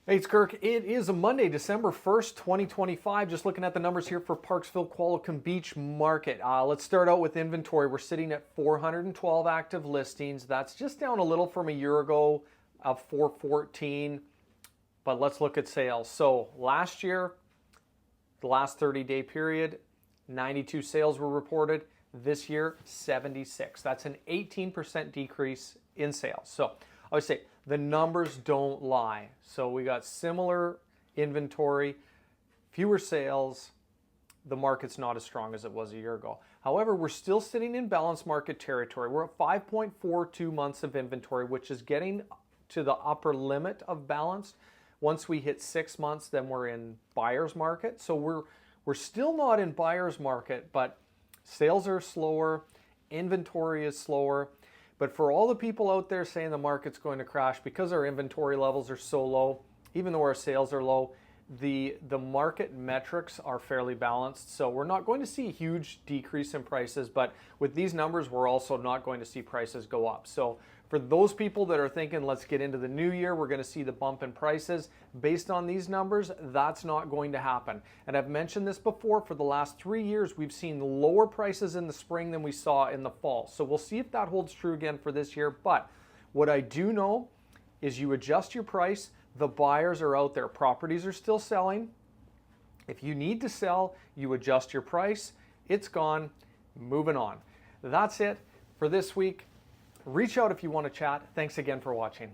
Hey, it's Kirk. It is a Monday, December 1st, 2025. Just looking at the numbers here for Parksville Qualicum Beach market. Let's start out with inventory. We're sitting at 412 active listings. That's just down a little from a year ago of 414. But let's look at sales. So last year, the last 30-day period, 92 sales were reported. This year, 76. That's an 18% decrease in sales. So I would say the numbers don't lie. So we got similar inventory, fewer sales. The market's not as strong as it was a year ago. However, we're still sitting in balanced market territory. We're at 5.42 months of inventory, which is getting to the upper limit of balanced. Once we hit 6 months, then we're in buyer's market. So we're still not in buyer's market, but sales are slower, inventory is slower. But for all the people out there saying the market's going to crash because our inventory levels are so low, even though our sales are low, the market metrics are fairly balanced. So we're not going to see a huge decrease in prices, but with these numbers, we're also not going to see prices go up. So for those people that are thinking, let's get into the new year, we're going to see the bump in prices. Based on these numbers, that's not going to happen. And I've mentioned this before, for the last 3 years, we've seen lower prices in the spring than we saw in the fall. So we'll see if that holds true again for this year. But what I do know is you adjust your price. The buyers are out there. Properties are still selling. If you need to sell, you adjust your price. It's gone. Moving on. That's it for this week. Reach out if you want to chat. Thanks again for watching.